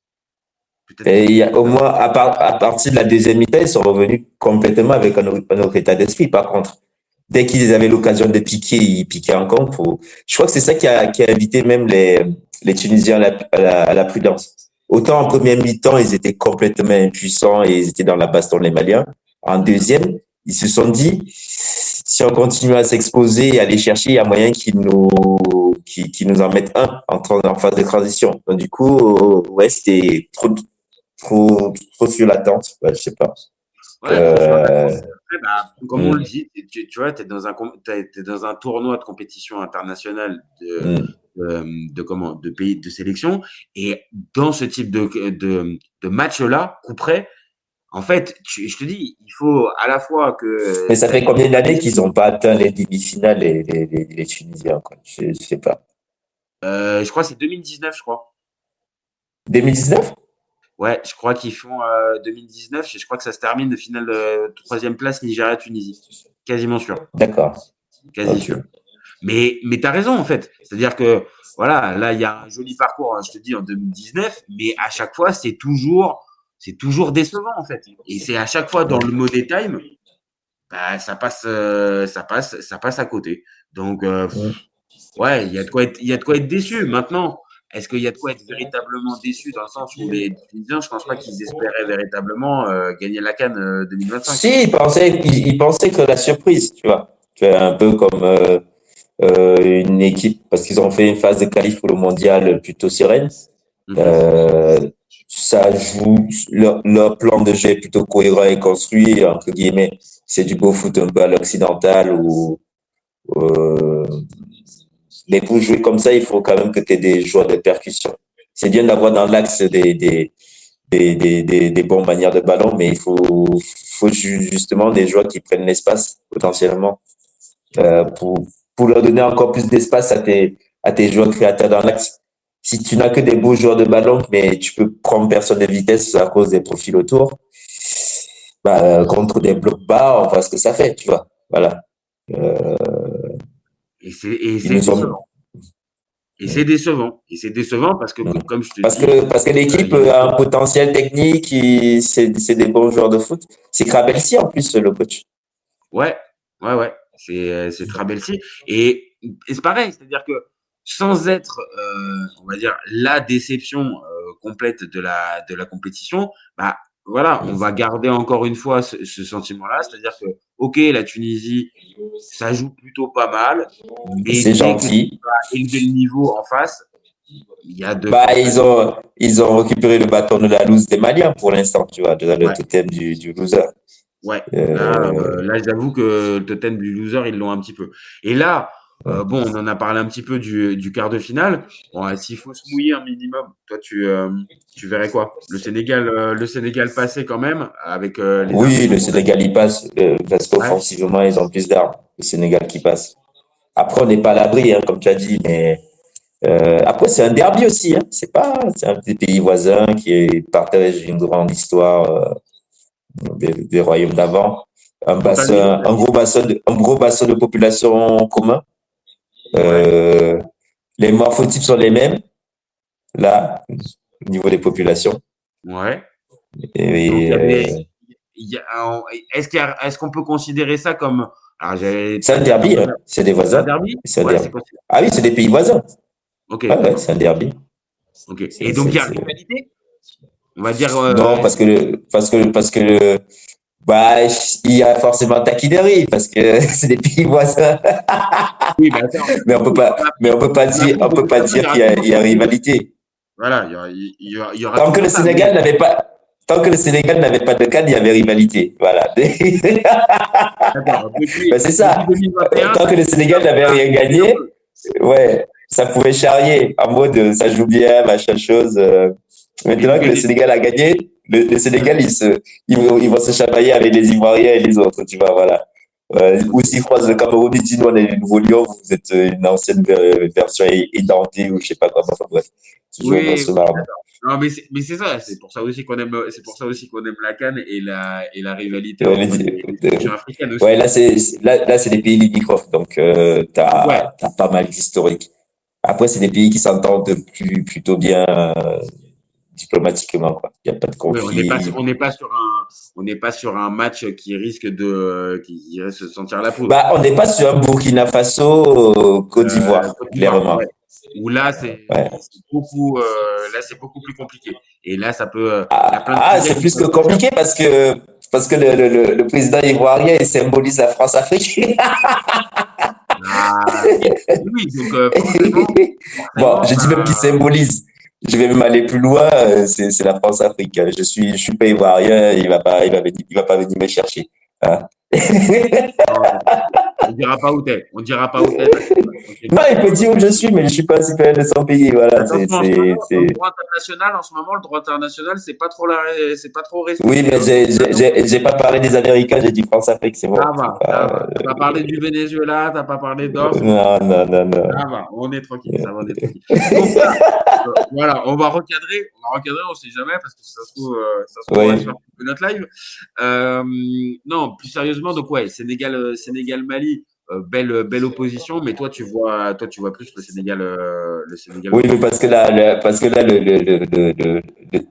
Et il y a au moins, à partir de la deuxième mi-temps, ils sont revenus complètement avec un autre état d'esprit. Par contre, dès qu'ils avaient l'occasion de piquer, ils piquaient encore. Je crois que c'est ça qui a invité même les Tunisiens à la prudence. Autant en première mi-temps, ils étaient complètement impuissants et ils étaient dans la baston, les Maliens. En deuxième, ils se sont dit, si on continue à s'exposer et à aller chercher, il y a moyen qu'ils nous en mettent un en phase de transition. Donc, du coup, ouais, c'était trop sur l'attente. Ouais, je sais pas. Ouais, après, bah, comme on le dit, tu vois, t'es dans un tournoi de compétition internationale de pays de sélection, et dans ce type de match-là, coup près, en fait, je te dis, il faut à la fois que. Mais ça fait combien d'années qu'ils n'ont pas atteint les demi-finales, les Tunisiens, quoi. Je sais pas. Je crois que c'est 2019, je crois. 2019? Ouais, je crois qu'ils font 2019. Je crois que ça se termine de finale troisième place Nigeria-Tunisie. Quasiment sûr. D'accord. Quasi sûr. Mais tu as raison, en fait. C'est-à-dire que, voilà, là, il y a un joli parcours, hein, je te dis, en 2019, mais à chaque fois, c'est toujours décevant, en fait. Et c'est à chaque fois dans le Money Time, bah, ça passe à côté. Donc, ouais, il y a de quoi être déçu. Maintenant, est-ce qu'il y a de quoi être véritablement déçu dans le sens où les Tunisiens, je pense pas qu'ils espéraient véritablement gagner la CAN 2025. Si, ils pensaient que la surprise, tu vois. Tu es un peu comme une équipe, parce qu'ils ont fait une phase de qualif pour le mondial plutôt sereine. Ça joue, leur plan de jeu est plutôt cohérent et construit, entre guillemets. C'est du beau foot un peu à l'occidental mais pour jouer comme ça, il faut quand même que tu aies des joueurs de percussion. C'est bien d'avoir dans l'axe des des bonnes manières de ballon, mais il faut justement des joueurs qui prennent l'espace potentiellement pour leur donner encore plus d'espace à tes joueurs créateurs dans l'axe. Si tu n'as que des beaux joueurs de ballon, mais tu peux prendre personne de vitesse à cause des profils autour, bah, contre des blocs bas, on voit ce que ça fait, tu vois. Voilà. Et c'est Ils nous ont... décevant. Et c'est décevant. Et c'est décevant parce que, comme je te dis. Parce que l'équipe a un potentiel technique, c'est des bons joueurs de foot. C'est Krabelsi en plus, le coach. Ouais. C'est Trabelsi. Et c'est pareil, c'est-à-dire que sans être, on va dire, la déception complète de la compétition, bah voilà, on va garder encore une fois ce sentiment-là, c'est-à-dire que, ok, la Tunisie, ça joue plutôt pas mal, mais C'est dès gentil. que tu vas élever le niveau en face, il y a de Bah, ils ont récupéré le bâton de la loose des Maliens pour l'instant, tu vois, le totem du loser. Ouais, là j'avoue que le totem du loser, ils l'ont un petit peu. Et là, bon, on en a parlé un petit peu du quart de finale. Bon, s'il faut se mouiller un minimum, toi, tu verrais quoi? Le Sénégal passé quand même, avec les Oui, le arguments. Sénégal, il passe, parce Ouais, qu'offensivement, ils ont plus d'armes. Le Sénégal qui passe. Après, on n'est pas à l'abri, hein, comme tu as dit, mais après, c'est un derby aussi, hein. C'est un des pays voisins qui partagent une grande histoire des royaumes d'avant. totalement. Un gros bassin de population commun. Ouais, Les morphotypes sont les mêmes, là, au niveau des populations. ouais. Donc, Et, est-ce qu'on peut considérer ça comme, alors j'allais c'est te un dire derby, hein. comme C'est des un voisins. derby? C'est un Ouais, derby. c'est possible. Ah oui, c'est des pays voisins. Ok, Ouais, ouais, d'accord. c'est un derby. Ok. Et donc, il y a C'est... rivalité? On va dire, Non, parce que bah, il y a forcément taquinerie, parce que c'est des pays voisins. oui, mais attends, Mais on peut pas dire il y a rivalité. voilà, il y aura Tant que toujours le ça. Mais Sénégal n'avait pas, tant que le Sénégal n'avait pas de CAN, il y avait rivalité. Voilà. d'accord, Ben, c'est ça. depuis 2021, Tant ça que le Sénégal n'avait rien gagné, ouais, ça pouvait charrier en mode ça joue bien, machin chose. et vous Maintenant que le gagnez. Sénégal a gagné, le Sénégal, ils vont se chamailler avec les Ivoiriens et les autres, tu vois, voilà. Ou s'ils croisent le Cameroun, ils disent, nous, on est les nouveaux lions, vous êtes une ancienne version édentée ou je sais pas quoi. Enfin, bref, toujours dans Oui, ce marbre. non, mais c'est ça, c'est pour ça aussi qu'on aime la CAN et la rivalité Ouais, entre les sélections africaines aussi. ouais, là, c'est des pays limitrophes, donc Ouais, t'as pas mal d'historique. Après, c'est des pays qui s'entendent plutôt bien diplomatiquement, quoi. Il n'y a pas de oui, conflit. on n'est pas sur un match qui risque qui risque de sentir la poudre. Bah, on n'est pas sur un Burkina Faso, Côte d'Ivoire, Côte d'Ivoire, clairement. ouais. Où là, Ouais. c'est beaucoup plus compliqué. Et là, ça peut, il y a plein de sujets C'est qui plus que peuvent sortir. compliqué parce que le président ivoirien il symbolise la France-Afrique. Ah, oui, donc Bon, je dis même qu'il ça, symbolise. Je vais même aller plus loin. C'est la France-Afrique. Je suis pas ivoirien. Il va pas venir me chercher. Hein. non, on dira pas où t'es. On dira pas où t'es. Non, il peut dire où je suis, mais je suis pas citoyen de son pays. Voilà, Attention, en ce moment, dans le droit international, c'est pas trop Oui, respecté. mais Hein. j'ai pas parlé des Américains, j'ai dit France-Afrique, c'est bon. Ça va, ça va. T'as pas parlé du Venezuela, t'as pas parlé d'or, c'est bon. Non, non, non, non. Ça va, on est tranquille, ça va, on est tranquille. Donc là, voilà, on va recadrer, on sait jamais, parce que ça se trouve, on va se Oui. faire couper notre live. Non, plus sérieusement, donc ouais, Sénégal-Mali, belle opposition, mais toi, tu vois plus le Sénégal. Oui, mais parce que là,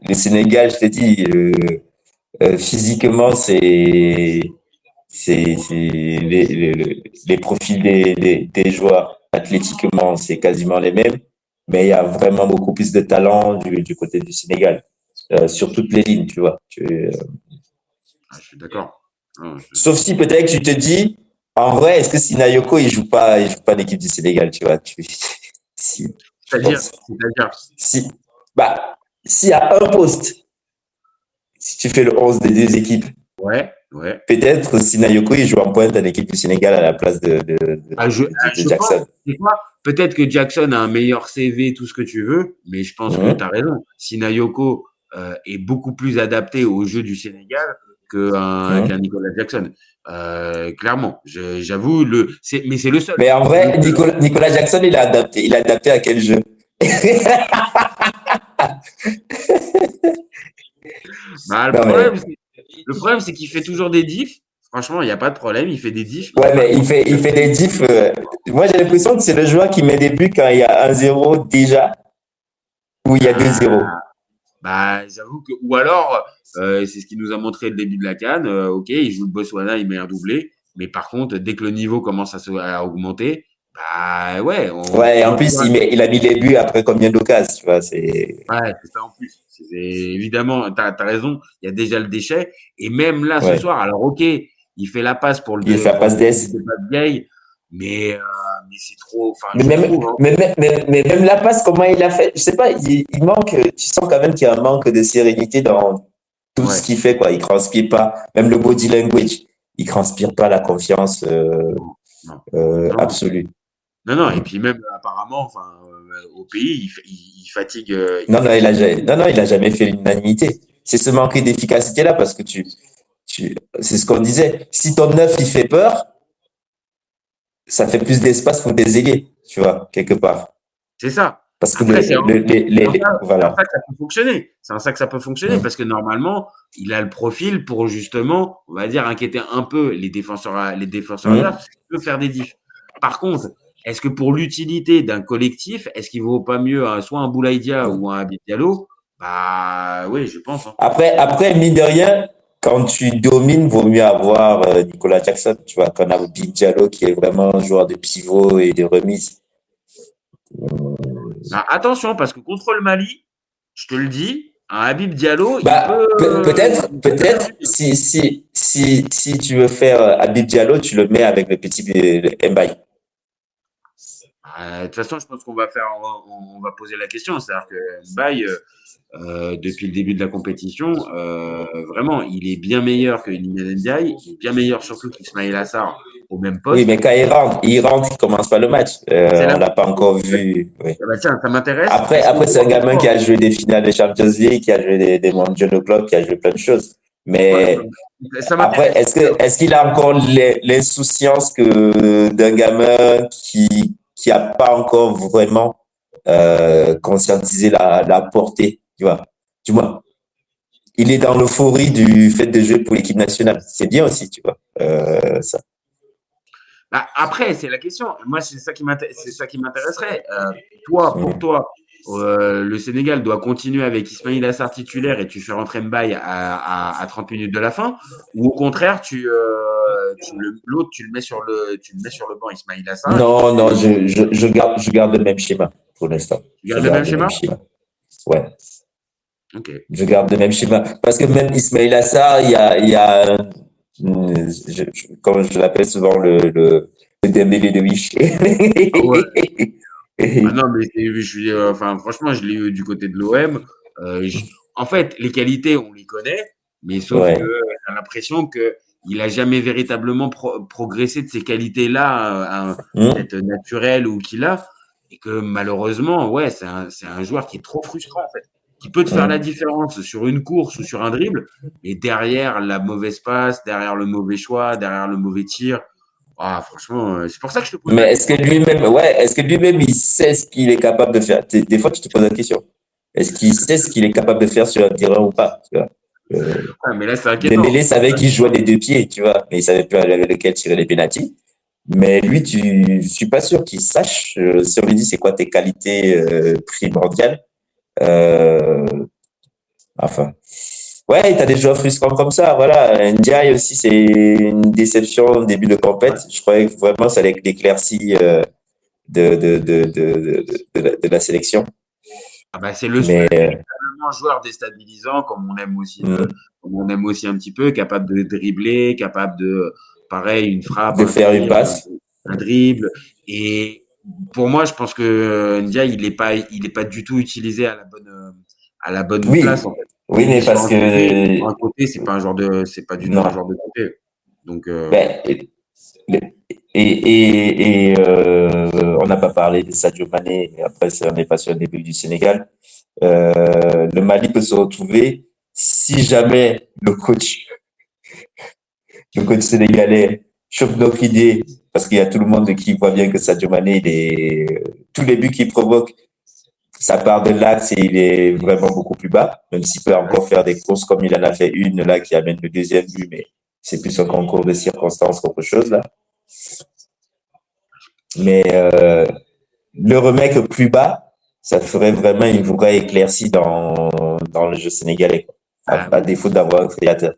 le Sénégal, je t'ai dit, physiquement, les profils des joueurs athlétiquement, c'est quasiment les mêmes, mais il y a vraiment beaucoup plus de talent du côté du Sénégal, sur toutes les lignes, tu vois. Je suis d'accord. Non, Sauf si peut-être tu te dis, en vrai, est-ce que Sinayoko, il joue pas l'équipe du Sénégal, tu vois. Si, je pense. c'est-à-dire, Si, bah, s'il y a un poste, si tu fais le 11 des deux équipes, ouais. peut-être Sinayoko, il joue en pointe à l'équipe du Sénégal à la place de Je pense, Jackson. c'est quoi? Peut-être que Jackson a un meilleur CV, tout ce que tu veux, mais je pense que tu as raison. Sinayoko, est beaucoup plus adapté au jeu du Sénégal qu'un Nicolas Jackson. Clairement, j'avoue, mais c'est le seul. Mais en vrai, Nicolas Jackson, il a adapté. Il a adapté à quel jeu? Bah, Non, mais, le problème, c'est qu'il fait toujours des diffs. Franchement, il n'y a pas de problème. Il fait des diffs. ouais, mais il fait des diffs. Moi, j'ai l'impression que c'est le joueur qui met des buts quand il y a 1-0 déjà, ou il y a 2-0. Bah, j'avoue que, ou alors, c'est ce qu'il nous a montré le début de la CAN. Ok, il joue le Botswana, il met un doublé. Mais par contre, dès que le niveau commence à augmenter, bah ouais. Ouais, et en plus, il a mis les buts après combien d'occasions, tu vois, c'est. Ouais, c'est ça en plus. Évidemment, t'as raison, il y a déjà le déchet. Et même là, ce Ouais. soir, alors ok, il fait la passe pour le Il fait la passe d'ess. vieille, mais c'est trop. Enfin, Mais je même, trouve. Hein. mais même la passe, comment il a fait? Je sais pas, il manque, tu sens quand même qu'il y a un manque de sérénité dans tout Ouais. ce qu'il fait, quoi. Il transpire pas, même le body language, il transpire pas la confiance Non. absolue. Non, et puis même apparemment, enfin, au pays, il fatigue. Non, non, il a jamais fait l'unanimité. C'est ce manque d'efficacité-là, parce que c'est ce qu'on disait. Si ton neuf, il fait peur, ça fait plus d'espace pour des ailiers, tu vois, quelque part. C'est ça. Parce que Après, c'est en voilà. ça que ça peut fonctionner. C'est en ça que ça peut fonctionner parce que normalement, il a le profil pour justement, on va dire, inquiéter un peu les défenseurs adverses parce qu'il peut faire des diffs. Par contre, est-ce que pour l'utilité d'un collectif, est-ce qu'il vaut pas mieux soit un Boulaïdia ou un Habib Diallo? Bah oui, je pense. Hein. Après, mine de rien, quand tu domines, vaut mieux avoir Nicolas Jackson, tu vois, qu'on a Habib Diallo qui est vraiment un joueur de pivot et de remise. Bah, attention, parce que contre le Mali, je te le dis, un Habib Diallo, Bah, il peut. peut-être, si tu veux faire Habib Diallo, tu le mets avec le petit Mbaye. De toute façon, je pense qu'on va on va poser la question. C'est-à-dire que Mbaye, depuis le début de la compétition, vraiment, il est bien meilleur que Iliman Ndiaye, il est bien meilleur surtout qu'Ismaïl Assar au même Oui, poste. mais quand il commence pas le match. On l'a pas encore vu. Oui. Bah tiens, ça m'intéresse. Après, c'est un gamin qui a joué des finales de Champions League, qui a joué des Mondial Club, qui a joué plein de choses. Mais ça après, est-ce qu'il a encore l'insouciance d'un gamin qui a pas encore vraiment conscientisé la portée, tu vois? Du moins, il est dans l'euphorie du fait de jouer pour l'équipe nationale. C'est bien aussi, tu vois. Ça. Bah, après, c'est la question. Moi, c'est ça qui m'intéresserait. Toi, pour toi, le Sénégal doit continuer avec Ismaïl Assar titulaire et tu fais rentrer Mbaye à 30 minutes de la fin, ou au contraire, l'autre, tu le mets sur le banc, Ismaïl Assar. Non, je garde le même schéma pour l'instant. Tu gardes le même schéma? Ouais. Ok. Je garde le même schéma. Parce que même Ismaïl Assar, il y a comme je l'appelle souvent, le Dembélé de Wish. Ah non, mais enfin, franchement, je l'ai eu du côté de l'OM. En fait, les qualités, on les connaît, mais sauf que j'ai l'impression qu'il a jamais véritablement progressé de ces qualités-là, peut-être naturelles ou qu'il a, et que malheureusement, ouais, c'est un joueur qui est trop frustrant en fait, qui peut te faire la différence sur une course ou sur un dribble, mais derrière la mauvaise passe, derrière le mauvais choix, derrière le mauvais tir. Ah, franchement, c'est pour ça que je te pose. Mais est-ce que lui-même, il sait ce qu'il est capable de faire? Des fois, tu te poses la question. Est-ce qu'il sait ce qu'il est capable de faire sur un terrain ou pas? Tu vois? Mais là, c'est inquiétant. Dembélé savait qu'il jouait des deux pieds, tu vois, mais il savait plus avec lequel tirer les pénaltys. Mais lui, je suis pas sûr qu'il sache. Si on lui dit c'est quoi tes qualités primordiales, enfin. Ouais, t'as des joueurs frustrants comme ça, voilà. Ndiaye aussi, c'est une déception au début de compète. Je croyais que vraiment ça allait être l'éclaircie de la sélection. Ah bah, c'est le seul joueur déstabilisant, comme on aime aussi, comme on aime aussi un petit peu, capable de dribbler, capable de, pareil, une frappe, de faire une passe, un dribble. Et pour moi, je pense que Ndiaye, il est pas du tout utilisé à la bonne place, en fait. Oui, mais parce que un côté, c'est pas du tout un joueur de côté. Donc, on n'a pas parlé de Sadio Mané. Après, on n'est pas sur le début du Sénégal. le Mali peut se retrouver si jamais le coach sénégalais chauffe notre idée, parce qu'il y a tout le monde qui voit bien que Sadio Mané, tous les buts qu'il provoque, ça part de l'axe et il est vraiment beaucoup plus bas, même s'il peut encore faire des courses comme il en a fait une là qui amène le deuxième but, mais c'est plus un concours de circonstances qu'autre chose là. Mais le remettre plus bas, ça ferait vraiment une vraie éclaircie dans le jeu sénégalais, quoi. À défaut d'avoir un créateur.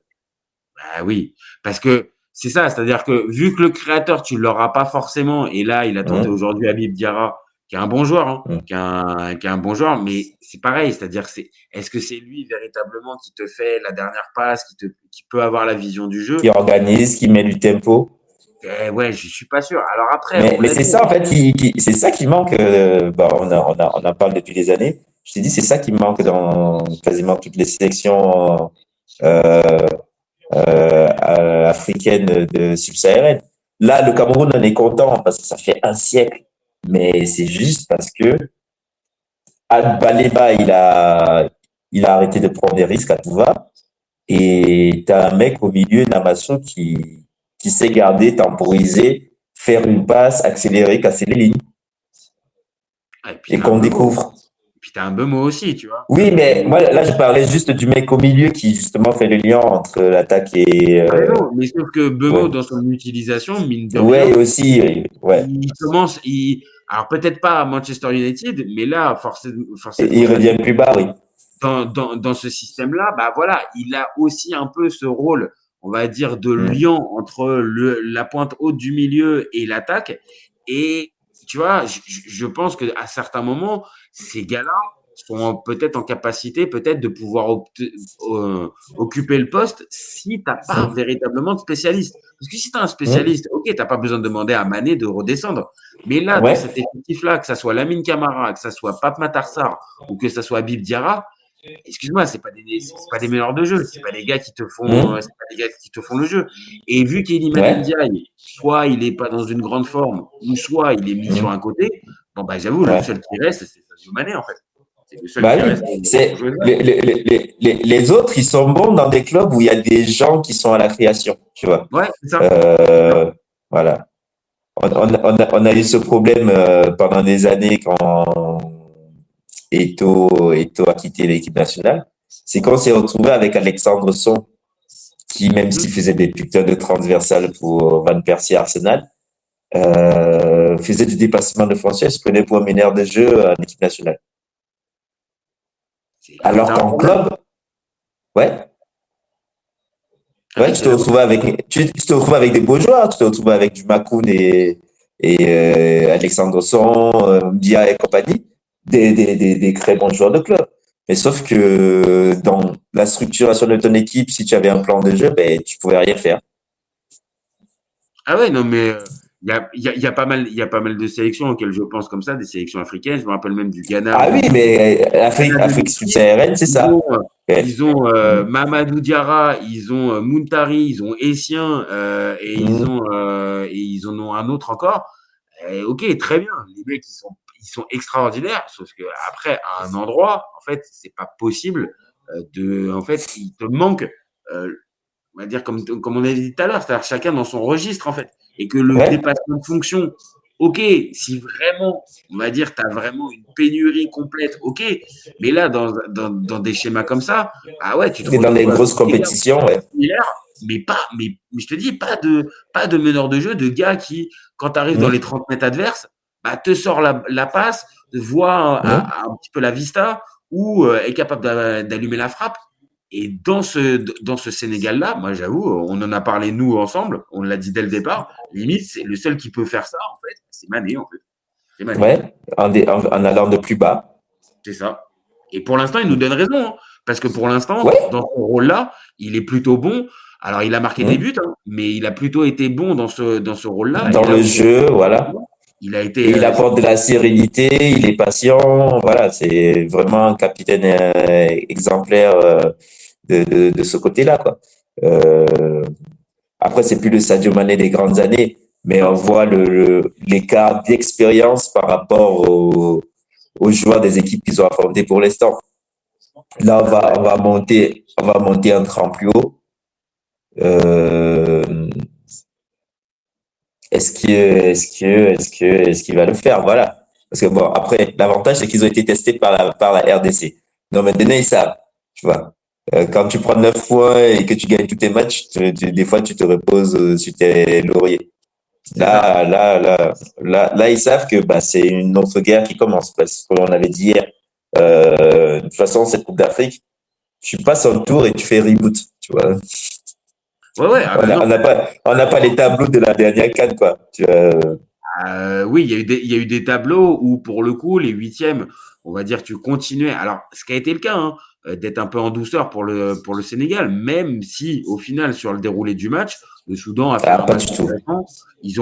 Bah oui, parce que c'est ça, c'est-à-dire que vu que le créateur, tu l'auras pas forcément, et là, il a tenté aujourd'hui Habib Diarra, qui est un bon joueur, hein, qui est un bon joueur, mais c'est pareil, c'est-à-dire est-ce que c'est lui véritablement qui te fait la dernière passe, qui peut avoir la vision du jeu? Qui organise, qui met du tempo. Ouais, je suis pas sûr. Alors après, mais c'est ça en fait, c'est ça qui manque. On en parle depuis des années. Je t'ai dit, c'est ça qui manque dans quasiment toutes les sélections africaines de subsahariennes. Là, le Cameroun en est content parce que ça fait un siècle, mais c'est juste parce que Baleba, il a arrêté de prendre des risques à tout va, et t'as un mec au milieu, Namasso, qui sait garder, temporiser, faire une passe, accélérer, casser les lignes. Et qu'on découvre. Puis t'as un Bemo aussi, tu vois. Oui, mais moi, là, je parlais juste du mec au milieu qui, justement, fait le lien entre l'attaque et... non, mais sauf que Bemo, dans son utilisation, mine de rien... Ouais, aussi, ouais. Il commence... Alors, peut-être pas à Manchester United, mais là, forcément... Il revient plus bas, oui. Dans ce système-là, bah voilà, il a aussi un peu ce rôle, on va dire, de liant entre la pointe haute du milieu et l'attaque. Et tu vois, je pense qu'à certains moments, ces gars-là sont peut-être en capacité peut-être de pouvoir occuper le poste si tu n'as pas véritablement de spécialiste. Parce que si tu as un spécialiste, ok, tu n'as pas besoin de demander à Mané de redescendre. Mais là, dans cet effectif-là, que ça soit Lamine Camara, que ça soit Pape Matar Sarr ou que ça soit Habib Diarra, excuse-moi, c'est pas des meneurs de jeu, c'est pas des gars qui te font, le jeu. Et vu qu'Iliman Ndiaye, soit il est pas dans une grande forme, ou soit il est mis sur un côté, bon bah j'avoue, le seul qui reste, c'est Sadio Mané en fait. C'est le seul qui reste. Les autres, ils sont bons dans des clubs où il y a des gens qui sont à la création, tu vois. Ouais, c'est ça. Voilà. On a eu ce problème pendant des années quand Eto'o a quitté l'équipe nationale. C'est qu'on s'est retrouvé avec Alexandre Son, qui, même s'il faisait des putains de transversales pour Van Persie Arsenal, faisait du dépassement de frontières, se prenait pour un meneur de jeu en équipe nationale. Alors qu'en club, tu te retrouves avec des beaux joueurs, tu te retrouves avec du Makoun et Alexandre Son, Dia et compagnie, des très bons joueurs de club. Mais sauf que dans la structuration de ton équipe, si tu avais un plan de jeu, ben tu pouvais rien faire. Ah ouais, non mais il y a pas mal de sélections auxquelles je pense comme ça, des sélections africaines. Je me rappelle même du Ghana. Ah oui, mais Afrique subsaharienne, c'est ça. Ils ont Mamadou Diarra, ils ont Muntari, ils ont Essien et ils en ont un autre encore. Ok, très bien. Les mecs, ils sont extraordinaires. Sauf que après, à un endroit, en fait, c'est pas possible en fait, il te manque, on va dire comme on a dit tout à l'heure, c'est-à-dire chacun dans son registre, en fait, et que le dépassement de fonction. Ok, si vraiment, on va dire, tu as vraiment une pénurie complète, ok, mais là, dans des schémas comme ça, ah ouais, tu te retrouves dans des grosses compétitions, mais je te dis, pas de meneur de jeu, de gars qui, quand tu arrives dans les 30 mètres adverses, bah, te sort la passe, voit un petit peu la vista, ou est capable d'allumer la frappe. Et dans ce Sénégal-là, moi, j'avoue, on en a parlé, nous, ensemble, on l'a dit dès le départ, limite, c'est le seul qui peut faire ça, en fait, c'est Mané, en fait. C'est Mané. Ouais, en allant de plus bas. C'est ça. Et pour l'instant, il nous donne raison, hein, parce que pour l'instant, dans ce rôle-là, il est plutôt bon. Alors, il a marqué des buts, hein, mais il a plutôt été bon dans ce rôle-là. Dans le jeu, voilà. Il apporte de la sérénité, il est patient, voilà, c'est vraiment un capitaine exemplaire de ce côté-là, quoi. Après, c'est plus le Sadio Mané des grandes années, mais on voit l'écart d'expérience par rapport aux joueurs des équipes qu'ils ont affrontées pour l'instant. Là, on va monter un cran plus haut. Est-ce qu'il va le faire? Voilà. Parce que bon, après, l'avantage, c'est qu'ils ont été testés par la RDC. Donc maintenant, ils savent, tu vois. Quand tu prends 9 points et que tu gagnes tous tes matchs, des fois, tu te reposes sur tes lauriers. Là, ils savent que bah, c'est une autre guerre qui commence. Parce qu'on avait dit hier, de toute façon, cette Coupe d'Afrique, tu passes un tour et tu fais reboot, tu vois. Ouais. On n'a pas les tableaux de la dernière CAN, quoi. Oui, il y a eu des tableaux où, pour le coup, les huitièmes, on va dire, tu continuais. Alors, ce qui a été le cas, hein, d'être un peu en douceur pour le Sénégal, même si, au final, sur le déroulé du match, le Soudan a fait un pas match du tout. intéressant. Ils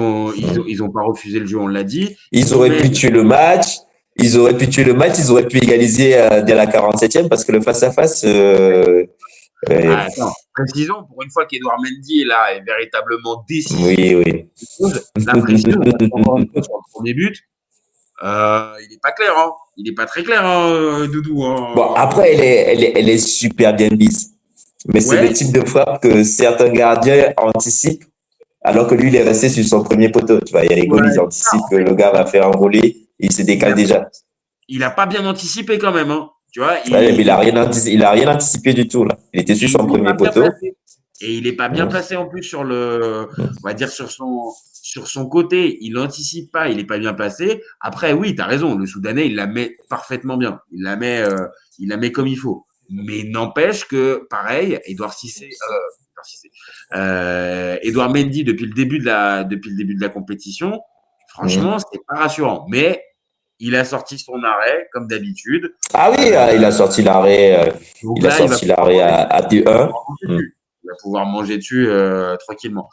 ont pas refusé le jeu, on l'a dit. Ils auraient pu tuer le match. Ils auraient pu égaliser dès la 47e parce que le face-à-face. Attends, précisons, pour une fois qu'Edouard Mendy est là, est véritablement décisif. Oui. La précision, encore une fois, sur le premier but, il n'est pas clair, hein. Il n'est pas très clair, hein, Doudou. Hein. Bon, après, elle est super bien mise. Mais c'est le type de frappe que certains gardiens anticipent, alors que lui, il est resté sur son premier poteau. Tu vois, il y a les goals, ils anticipent que le gars va faire un volley, il se décale déjà. Il n'a pas bien anticipé quand même, hein. Tu vois, il a rien anticipé du tout, là. Il était sur son premier poteau. Et il n'est pas bien placé en plus sur on va dire sur son côté. Il n'anticipe pas, il n'est pas bien placé. Après, oui, tu as raison. Le Soudanais, il la met parfaitement bien. Il la met comme il faut. Mais n'empêche que, pareil, Edouard Mendy, depuis le début de la compétition, franchement, c'est pas rassurant. Mais il a sorti son arrêt, comme d'habitude. Ah oui, il a sorti l'arrêt. À 2-1. Il va pouvoir manger dessus tranquillement.